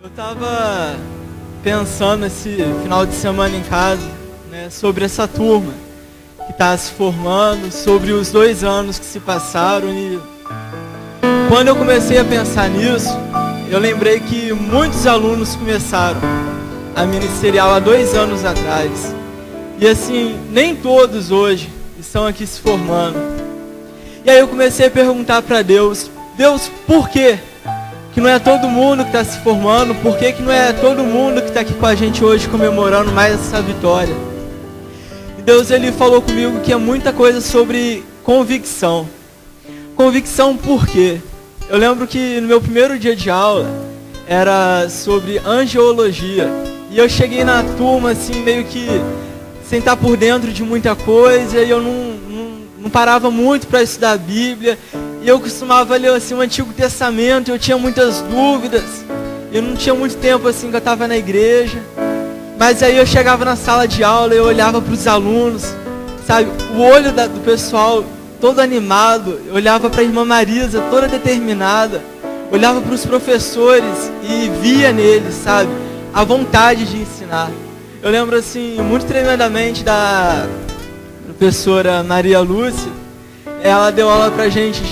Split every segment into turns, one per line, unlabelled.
Eu tava pensando esse final de semana em casa, né, sobre essa turma que está se formando, sobre os 2 anos que se passaram, e quando eu comecei a pensar nisso, eu lembrei que muitos alunos começaram a ministerial há 2 anos atrás, e assim, nem todos hoje estão aqui se formando. E aí eu comecei a perguntar para Deus, por quê? Que não é todo mundo que está se formando, por que não é todo mundo que está aqui com a gente hoje comemorando mais essa vitória? E Deus, ele falou comigo que é muita coisa sobre convicção. Convicção por quê? Eu lembro que no meu primeiro dia de aula era sobre angiologia, e eu cheguei na turma assim, meio que sem estar por dentro de muita coisa, e eu não parava muito para estudar a Bíblia. E eu costumava ler assim, o Antigo Testamento, eu tinha muitas dúvidas, eu não tinha muito tempo assim que eu estava na igreja. Mas aí eu chegava na sala de aula, eu olhava para os alunos, sabe, o olho do pessoal todo animado, eu olhava para a irmã Marisa toda determinada, olhava para os professores e via neles, sabe, a vontade de ensinar. Eu lembro assim, muito tremendamente da professora Maria Lúcia. Ela deu aula pra gente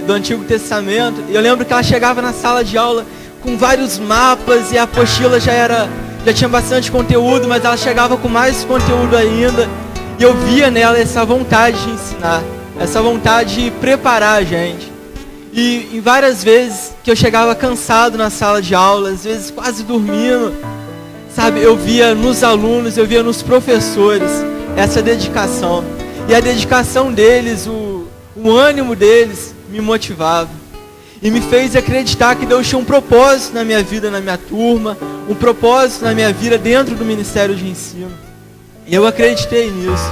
do Antigo Testamento, e eu lembro que ela chegava na sala de aula com vários mapas, e a apostila já tinha bastante conteúdo, mas ela chegava com mais conteúdo ainda, e eu via nela essa vontade de ensinar, essa vontade de preparar a gente. E em várias vezes que eu chegava cansado na sala de aula, às vezes quase dormindo, sabe, eu via nos alunos, eu via nos professores essa dedicação, e a dedicação deles, o ânimo deles me motivava e me fez acreditar que Deus tinha um propósito na minha vida, na minha turma, um propósito na minha vida dentro do Ministério de Ensino. E eu acreditei nisso,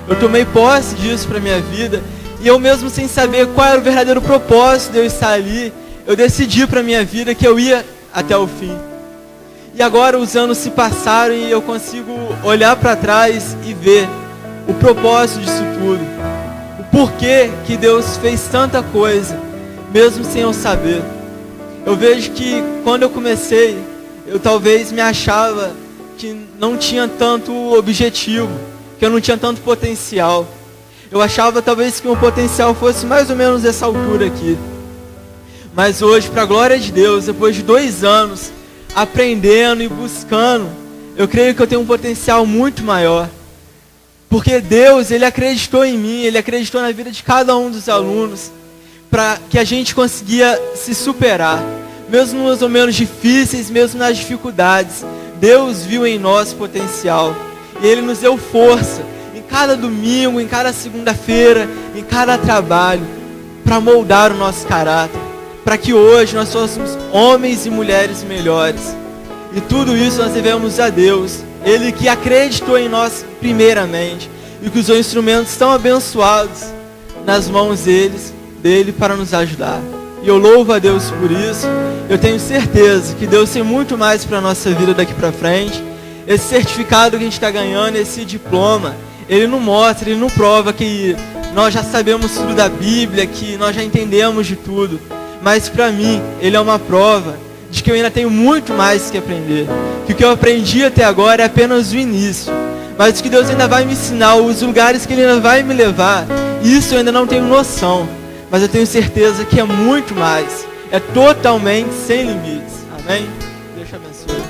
eu tomei posse disso para minha vida, e eu mesmo sem saber qual era o verdadeiro propósito de eu estar ali, eu decidi para minha vida que eu ia até o fim. E agora os anos se passaram e eu consigo olhar para trás e ver o propósito disso tudo. Porquê que Deus fez tanta coisa, mesmo sem eu saber. Eu vejo que quando eu comecei, eu talvez me achava que não tinha tanto objetivo, que eu não tinha tanto potencial. Eu achava talvez que o meu potencial fosse mais ou menos essa altura aqui. Mas hoje, para a glória de Deus, depois de 2 anos, aprendendo e buscando, eu creio que eu tenho um potencial muito maior. Porque Deus, Ele acreditou em mim, Ele acreditou na vida de cada um dos alunos, para que a gente conseguia se superar, mesmo nos momentos difíceis, mesmo nas dificuldades. Deus viu em nós potencial, e Ele nos deu força, em cada domingo, em cada segunda-feira, em cada trabalho, para moldar o nosso caráter, para que hoje nós fôssemos homens e mulheres melhores. E tudo isso nós devemos a Deus, Ele que acreditou em nós primeiramente, e que usou instrumentos tão abençoados nas mãos dele para nos ajudar. E eu louvo a Deus por isso. Eu tenho certeza que Deus tem muito mais para a nossa vida daqui para frente. Esse certificado que a gente está ganhando, esse diploma, ele não mostra, ele não prova que nós já sabemos tudo da Bíblia, que nós já entendemos de tudo. Mas para mim, ele é uma prova de que eu ainda tenho muito mais que aprender. Que o que eu aprendi até agora é apenas o início. Mas que Deus ainda vai me ensinar, os lugares que Ele ainda vai me levar, isso eu ainda não tenho noção. Mas eu tenho certeza que é muito mais. É totalmente sem limites. Amém? Deus te abençoe.